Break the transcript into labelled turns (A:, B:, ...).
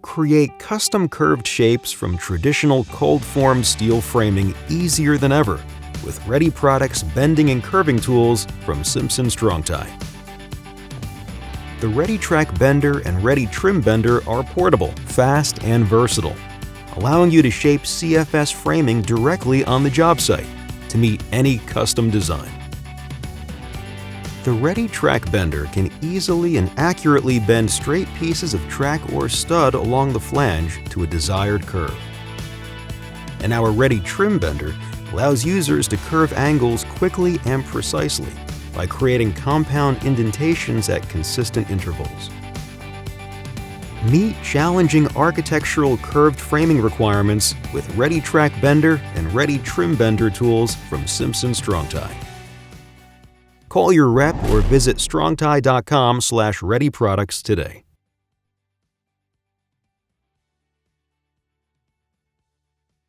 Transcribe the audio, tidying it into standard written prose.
A: Create custom curved shapes from traditional cold-formed steel framing easier than ever with Ready Products bending and curving tools from Simpson Strong-Tie. The Ready Track Bender and Ready Trim Bender are portable, fast, and versatile, allowing you to shape CFS framing directly on the job site to meet any custom design. The Ready Track Bender can easily and accurately bend straight pieces of track or stud along the flange to a desired curve. And our Ready Trim Bender allows users to curve angles quickly and precisely by creating compound indentations at consistent intervals. Meet challenging architectural curved framing requirements with Ready Track Bender and Ready Trim Bender tools from Simpson Strong-Tie. Call your rep or visit strongtie.com/readyproducts today.